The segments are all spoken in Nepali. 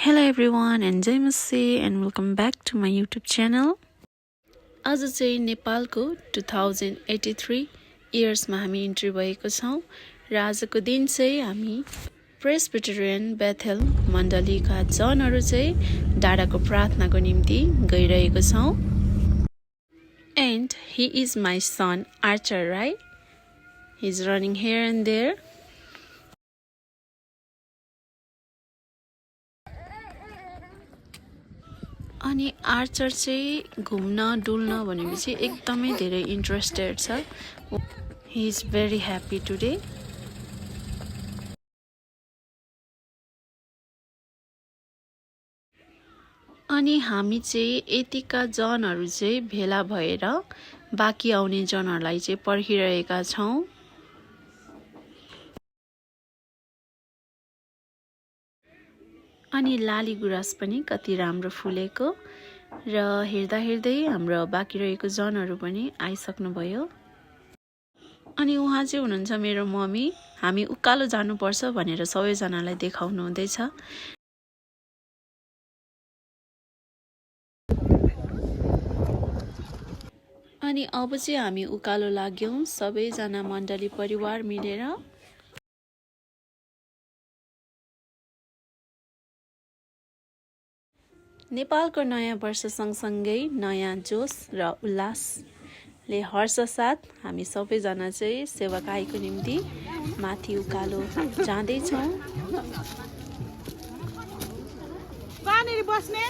Hello everyone and जय मसी and welcome back to my YouTube channel. आज चाहिँ नेपालको 2083 इयर्समा हामी इन्ट्री भएको छौं र आजको दिन चाहिँ हामी प्रेस्बिटेरियन बेथेल मण्डलीका जनहरू चाहिँ डाडाको प्रार्थनाको निम्ति गइरहेको छौं. And he is my son Archer, right? He's running here and there. अनि आर्चर चाहिँ घुम्न डुल्न भनेपछि एकदमै धेरै इन्ट्रेस्टेड छ. He is very happy today. अनि हामी चाहिँ यतिका जनहरू चाहिँ भेला भएर बाँकी आउने जनहरूलाई चाहिँ पर्खिरहेका छौं. अनि लाली गुराँस पनि कति राम्रो फुलेको र हेर्दा हेर्दै हाम्रो बाँकी रहेको जनहरू पनि आइसक्नु भयो. अनि उहाँ चाहिँ हुनुहुन्छ मेरो मम्मी. हामी उकालो जानुपर्छ भनेर सबैजनालाई देखाउनु हुँदैछ. अनि अब चाहिँ हामी उकालो लाग्यौं सबैजना मण्डली परिवार मिलेर. नेपालको नयाँ वर्ष सँगसँगै नयाँ जोश र उल्लासले हर्षसाथ हामी सबैजना चाहिँ सेवाकाईको निम्ति माथि उकालो जाँदैछौँ. कहाँनेरि बस्ने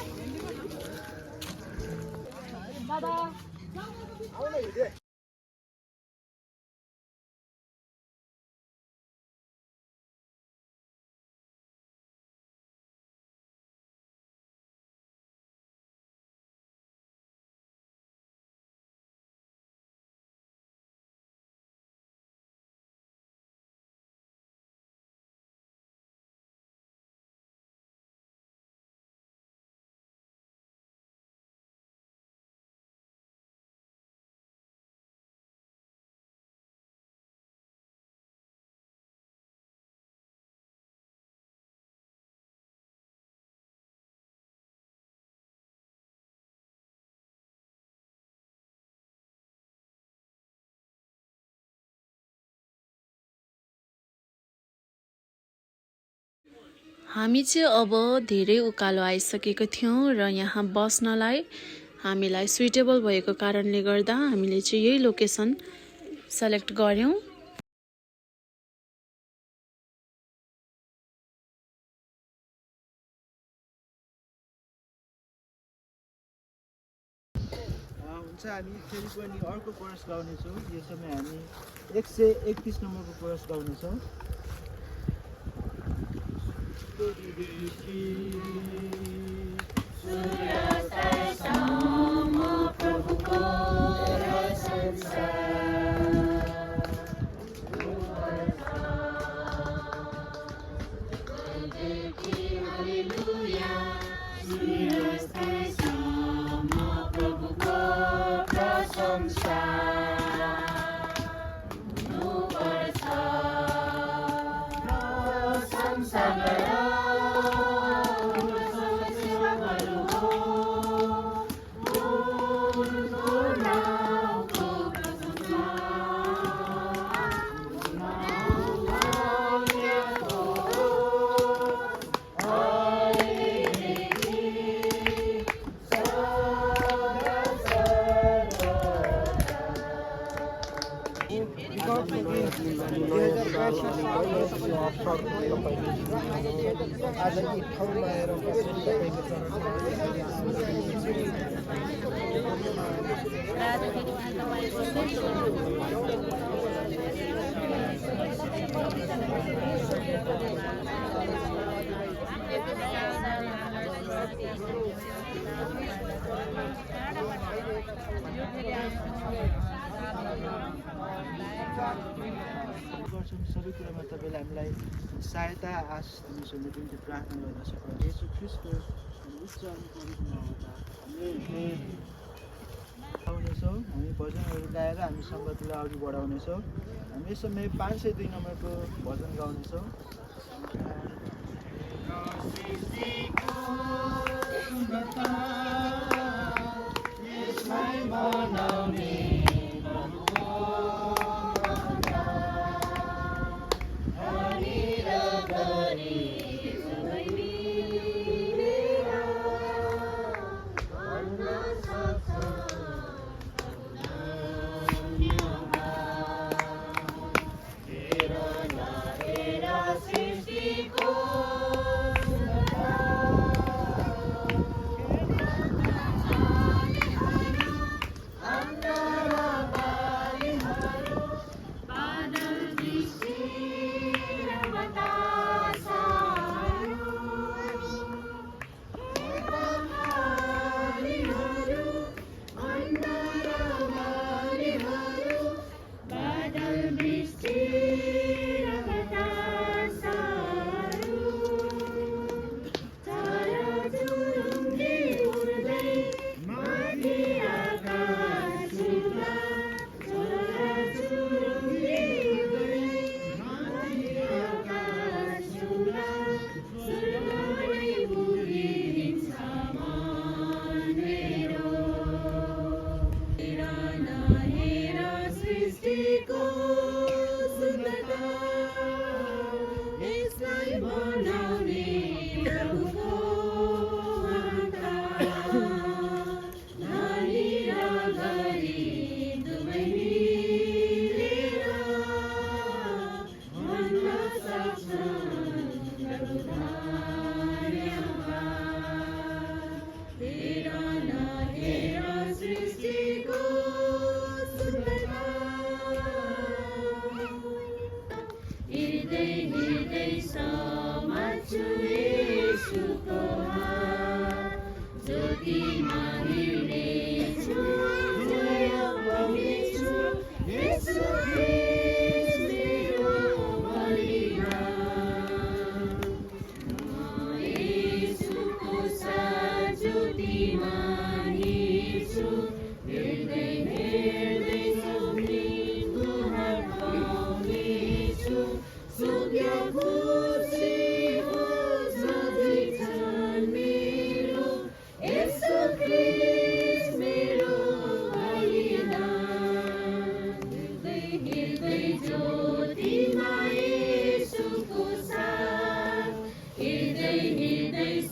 हामी चाहिँ अब धेरै उकालो आइसकेको थियौं र यहाँ बस्नलाई हामीलाई सुइटेबल भएको कारणले गर्दा हामीले चाहिँ यही लोकेसन सेलेक्ट गर्यौं. हुन्छ हामी फेरि पनि अर्को कोरस गाउने छौं. यो समय हामी 131 नम्बरको कोरस गाउने छौं. आज यी ठाउँमा आएर बसिरहेको सबै कुरामा तपाईले हामीलाई सहायता आश दिनुहुन्छ निम्ति प्रार्थना गर्न सक्छौँ. येशू ख्रीष्टको उच्च अनि पवित्र नाममा आउनेछौँ. हामी भजनहरू गाएर हामी संगतिलाई अघि बढाउनेछौँ. हामी यस समय 502 नम्बरको भजन गाउनेछौँ.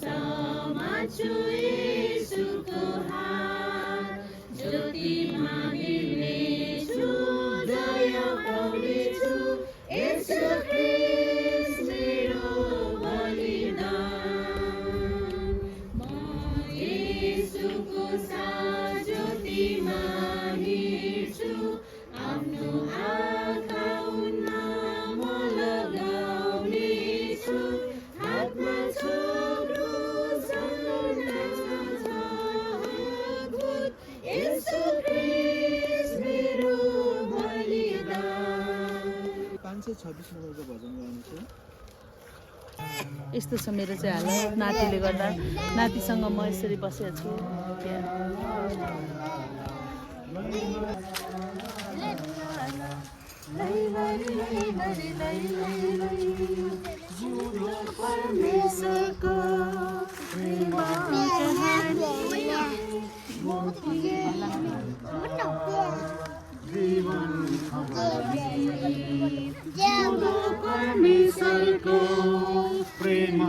समात्छु येशूको हात ज्योतिमा हिँड्नेछु जय पाउनेछु येशू ख्रीष्ट मेरो बलिदान म येशूको साथ ज्योतिमा हिँड्छु आफ्नो आँखा उनमा म लगाउनेछु हातमा छोड्नु येशू ख्रीष्ट मेरो बलिदान 526 नम्बरको भजन गाउनेछु यस्तो छ मेरो चाहिँ हालत नातिले गर्दा नातिसँग म यसरी बसेको छु परमेश्वरको प्रेम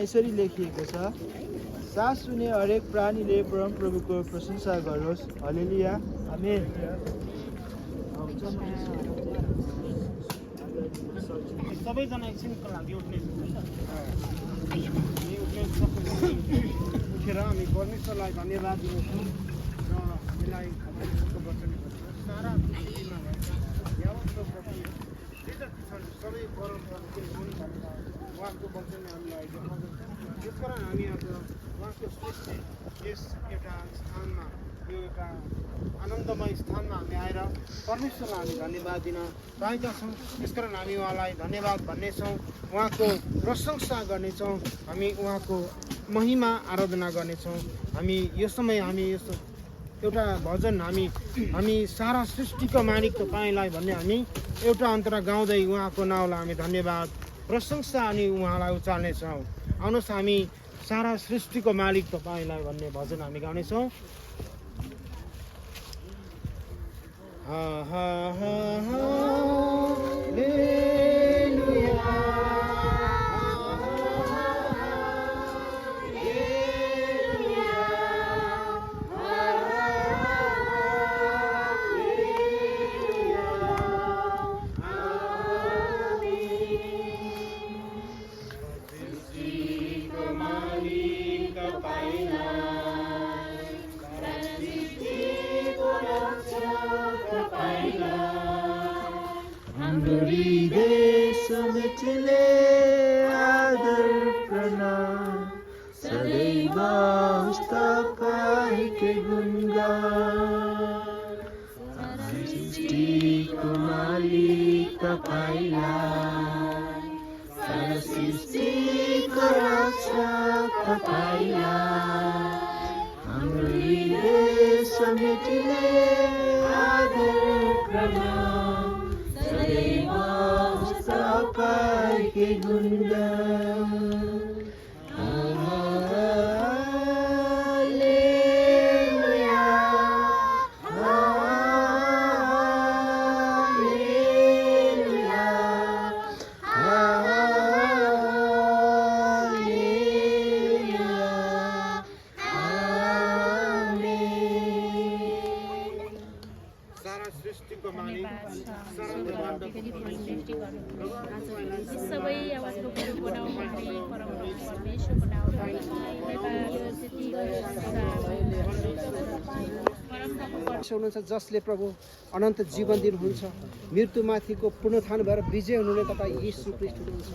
यसरी लेखिएको छ सास सुने हरेक प्राणीले परमप्रभुको प्रशंसा गरोस् हालेलुया आमेन सबैजना एकछिनको लागि उठेर हामी परमेश्वरलाई धन्यवाद दिन्छौँ र हामीलाई वचन सारा पृथ्वीमा भएका यावत सबै परमप्रभुको हुन् भनेर उहाँको वचन हामीलाई देखाउँदछ त्यसकारण हामी आज उहाँको सृष्टि यस एउटा स्थानमा यो एउटा आनन्दमय स्थानमा हामी आएर परमेश्वरलाई हामी धन्यवाद दिन चाहेका छौँ त्यसकारण हामी उहाँलाई धन्यवाद भन्नेछौँ उहाँको प्रशंसा गर्नेछौँ हामी उहाँको महिमा आराधना गर्नेछौँ हामी यो समय हामी यस्तो एउटा भजन हामी सारा सृष्टिको मालिक तपाईँलाई भन्ने हामी एउटा अन्तरा गाउँदै उहाँको नाउँलाई हामी धन्यवाद प्रशंसा अनि उहाँलाई उचाल्नेछौँ आउनुहोस् हामी सारा सृष्टिको मालिक तपाईँलाई भन्ने भजन हामी गाउनेछौँ समेटले आदर प्रणाम सदैव तपाईँकै गुणगान सृष्टिको मालिक तपाईँलाई सारा सृष्टिको रक्षक तपाईँलाई हाम्रो हृदय समेटले आदर प्रणाम सदैव तपाईँकै गुणगान हालेलुया हालेलुया हालेलुया आमेन सारा सृष्टिको मालिक सबै आवाज बोकेर बनाऊ हुनुहुन्छ जसले प्रभु अनन्त जीवन दिनुहुन्छ, मृत्युमाथिको पुनरुत्थान भएर विजय हुनुहुने तपाईँ यीशु ख्रीष्ट हुनुहुन्छ।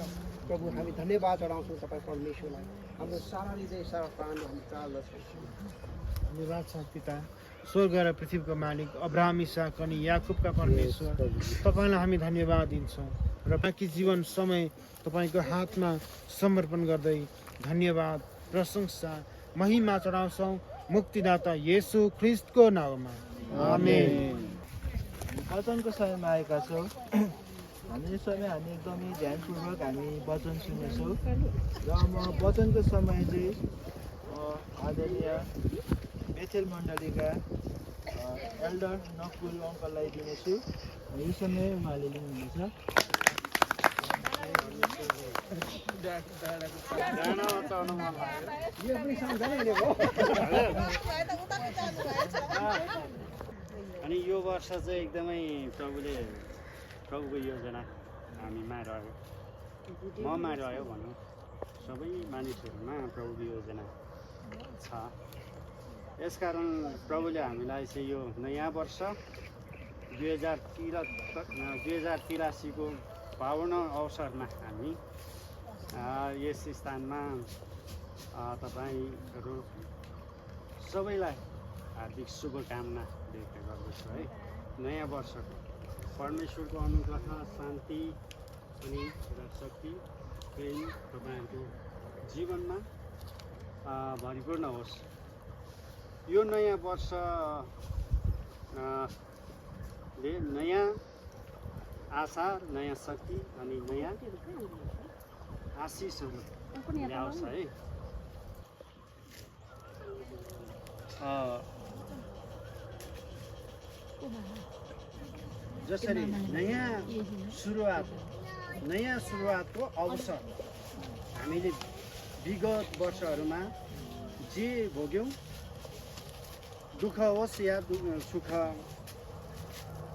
प्रभु हामी धन्यवाद चढाउँछौँ तपाईँ परमेश्वरलाई, हाम्रो सारा हृदय सारा प्राण हामी चाल्दछौँ। धन्यवाद छ पिता, स्वर्ग र पृथ्वीको मालिक, अब्राहम, इसाक अनि याकुबका परमेश्वर, तपाईँलाई हामी धन्यवाद दिन्छौँ र बाँकी जीवन समय तपाईँको हातमा समर्पण गर्दै धन्यवाद, प्रशंसा, महिमा चढाउँछौँ मुक्तिदाता येशू ख्रीष्टको नाममा, आमेन। वचनको समयमा आएका छौँ। हामी यो समय हामी एकदमै ध्यानपूर्वक हामी वचन सुन्नेछौँ र म वचनको समय चाहिँ आदरणीय बेथेल मण्डलीका एल्डर नकुल अङ्कललाई दिनेछु। यो समय उहाँले लिनुहुनेछ। अनि यो वर्ष चाहिँ एकदमै प्रभुको योजना हामीमा रह्यो, ममा रह्यो भनौँ, सबै मानिसहरूमा प्रभुको योजना छ। यसकारण प्रभुले हामीलाई चाहिँ यो नयाँ वर्ष 2083को पावन अवसरमा हामी यस स्थानमा तपाईँहरू सबैलाई हार्दिक शुभकामना व्यक्त गर्दछु है। नयाँ वर्षको परमेश्वरको अनुग्रह, शान्ति अनि शक्ति, प्रेम तपाईँहरूको जीवनमा भरिपूर्ण होस्। यो नयाँ वर्ष नयाँ आशा, नयाँ शक्ति अनि नयाँ आशिषहरू ल्याउँछ है। जसरी नयाँ सुरुवातको अवसर हामीले विगत वर्षहरूमा जे भोग्यौँ, दुःख होस् या सुख,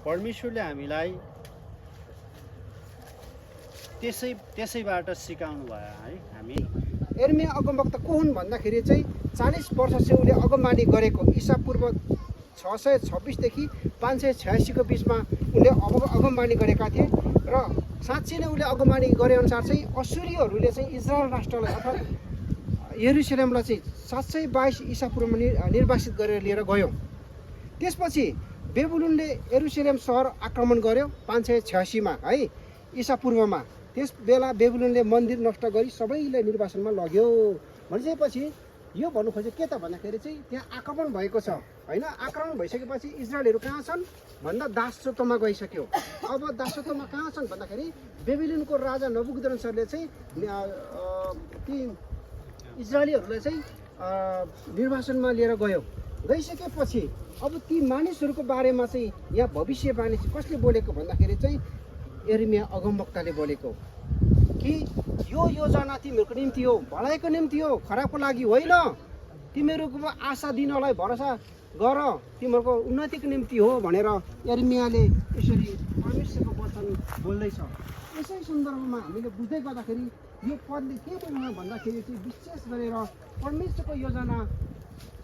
परमेश्वरले हामीलाई त्यसैबाट सिकाउनु भयो है। हामी यिर्मिया अगमवक्ता को हुन् भन्दाखेरि चाहिँ 40 वर्षपछि उसले अगमबानी गरेको ईसा पूर्व 626 देखि 586 को बिचमा उनले अगमबानी गरेका थिए र साँच्चै नै उसले अगमबानी गरे अनुसार चाहिँ असुरीहरूले चाहिँ इजरायल राष्ट्रलाई अर्थात् यरुशलेमलाई चाहिँ 722 ईसा पूर्वमा निर्वासित गरेर लिएर गयो। त्यसपछि बेबुलोनले यरुशलेम सहर आक्रमण गर्यो 586 मा है, ईसा पूर्वमा। त्यस बेला बेबुलोनले मन्दिर नष्ट गरी सबैलाई निर्वासनमा लग्यो। भनिसकेपछि यो भन्नु खोजेको के त भन्दाखेरि चाहिँ त्यहाँ आक्रमण भएको छ होइन। आक्रमण भइसकेपछि इजरायलहरू कहाँ छन् भन्दा दासत्वमा गइसक्यो। अब दासत्वमा कहाँ छन् भन्दाखेरि बेबिलोनको राजा नबुकदनेस्सरले चाहिँ ती इजरायलीहरूलाई चाहिँ निर्वासनमा लिएर गयो। गइसकेपछि अब ती मानिसहरूको बारेमा चाहिँ यहाँ भविष्यवाणी कसले बोलेको भन्दाखेरि चाहिँ यिर्मिया अगमवक्ताले बोलेको कि यो योजना तिमीहरूको निम्ति हो, भलाइको निम्ति हो, खराबको लागि होइन। तिमीहरूको आशा दिनलाई भरोसा गर, तिमीहरूको उन्नतिको निम्ति हो भनेर यिर्मियाले यसरी परमेश्वरको वचन बोल्दैछ। यसै सन्दर्भमा हामीले बुझ्दै गर्दाखेरि यो पदले के बोल्नु भन्दाखेरि चाहिँ विशेष गरेर परमेश्वरको योजना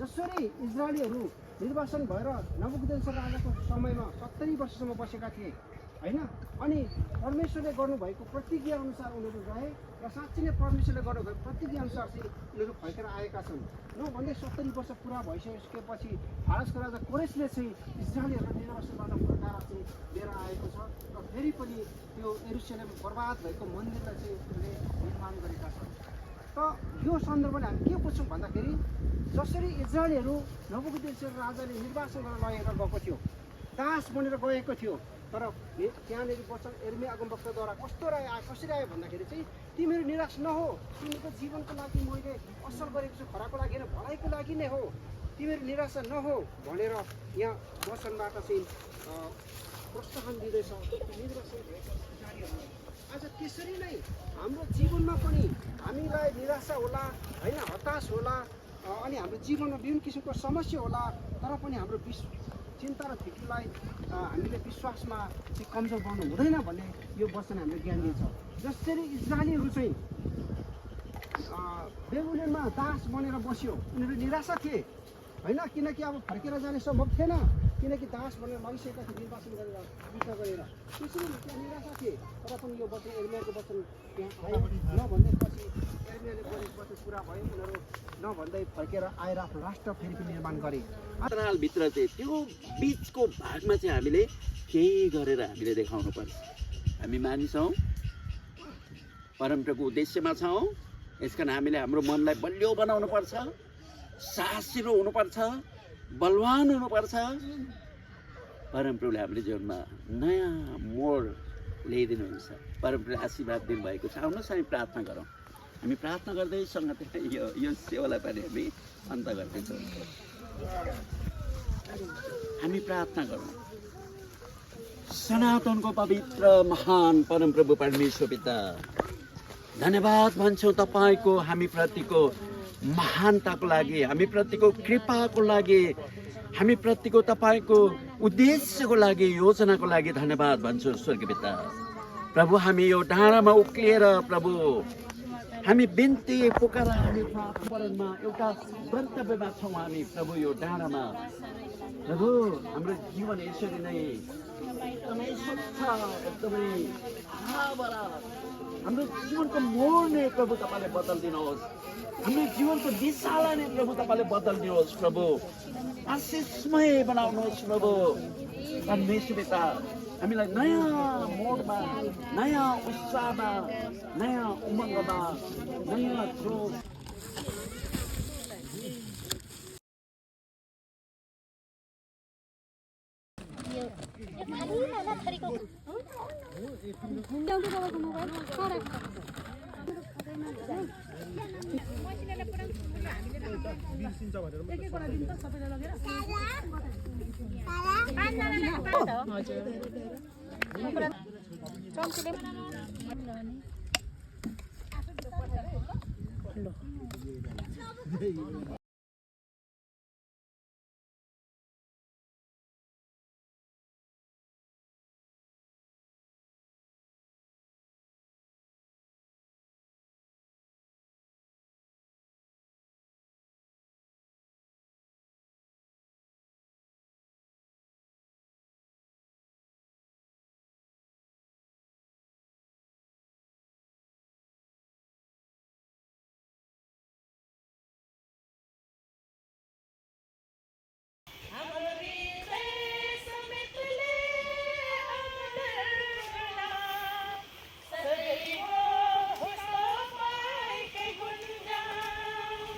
जसरी इजरायलीहरू निर्वासन भएर नबुकदनेस्सर राजाको समयमा 70 वर्षसम्म बसेका थिए होइन। अनि परमेश्वरले गर्नुभएको प्रतिज्ञा अनुसार उनीहरू रहे र साँच्चै नै परमेश्वरले गर्नुभएको प्रतिज्ञा अनुसार चाहिँ उनीहरू फर्केर आएका छन्। नभन्दै 70 वर्ष पुरा भइसकेपछि फारसको राजा कोरेसले चाहिँ इजरायलीहरूलाई निर्वासनबाट फर्काएर चाहिँ लिएर आएको छ र फेरि पनि त्यो यरुशलेम बर्बाद भएको मन्दिरलाई चाहिँ उनीहरूले निर्माण गरेका छन्। त यो सन्दर्भले हामी के बुझ्छौँ भन्दाखेरि जसरी इजरायलीहरू नबुकदनेस्सर राजाले निर्वासन गरेर लगेर गएको थियो, दास बनेर गएको थियो, तर त्यहाँनिर वचन यिर्मिया अगमवक्ताद्वारा कसरी आयो भन्दाखेरि चाहिँ तिमीहरू निराश नहो, तिमीको जीवनको लागि मैले असल गरेको छु, खराबको लागि होइन भलाइको लागि नै हो, तिमीहरू निराशा नहो भनेर यहाँ वचनबाट चाहिँ प्रोत्साहन दिँदैछ। आज त्यसरी नै हाम्रो जीवनमा पनि हामीलाई निराशा होला होइन, हताश होला, अनि हाम्रो जीवनमा विभिन्न किसिमको समस्या होला, तर पनि हाम्रो चिन्ता र फिक्रीलाई हामीले विश्वासमा चाहिँ कमजोर गर्नु हुँदैन भन्ने यो वचन हामीले ज्ञान दिन्छ। जसरी इजरायलीहरू चाहिँ बेगुलियनमा दास बनेर बस्यो। उनीहरू निराशा थिए होइन, किनकि अब फर्केर जाने सम्भव थिएन, किनकि दास बनेर लगिसकेका थिए निर्वाचन गरेर युद्ध गरेर। त्यसरी त्यहाँ निराशा थिए। तर पनि यो वचन एर्मियाको वचन त्यहाँ आयो। नभन्दै पछि एर्मियाले बोलेको वचन पुरा भयो। उनीहरू नभन्दै फर्केर आएर आफ्नो राष्ट्र फेरि पनि निर्माण गरे। भित्र चाहिँ त्यो बिचको भागमा चाहिँ हामीले केही गरेर हामीले देखाउनु पर्छ। हामी मानिस हौँ, परमप्रभुको उद्देश्यमा छौँ। यसकारण हामीले हाम्रो मनलाई बलियो बनाउनु पर्छ, साहसिलो हुनुपर्छ, बलवान हुनुपर्छ। परमप्रभुले हाम्रो जीवनमा नयाँ मोड ल्याइदिनुहुन्छ। परमप्रभुले आशीर्वाद दिनुभएको छ। आउनुहोस् हामी प्रार्थना गरौँ। हामी प्रार्थना गर्दै सँगै यो सेवालाई पनि हामी अन्त गर्दैछौँ। हामी प्रार्थना गरौँ। सनातनको पवित्र महान परमप्रभु परमेश्वर पिता, धन्यवाद भन्छौँ तपाईँको हामी प्रतिको महानताको लागि, हामी प्रतिको कृपाको लागि, हामी प्रतिको तपाईँको उद्देश्यको लागि, योजनाको लागि धन्यवाद भन्छौँ स्वर्गीय पिता। प्रभु हामी यो डाँडामा उक्लिएर प्रभु हामी बिन्ती पुकारा हामी प्रार्थनामा एउटा गन्तव्यमा छौँ। हामी प्रभु यो डाँडामा प्रभु हाम्रो जीवन यसरी नै एकदमै स्वच्छ, एकदमै हराभरा हाम्रो जीवनको मोड नै प्रभु तपाईँले बदलिदिनुहोस्। हाम्रो जीवनको दिशालाई नै प्रभु तपाईँले बदलिदिनुहोस्। प्रभु आशिषमय बनाउनुहोस्। प्रभु परमेश्वर पिता, हामीलाई नयाँ मोडमा, नयाँ उत्साहमा, नयाँ उमङ्गमा, नयाँ जोश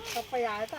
सबै आयो त।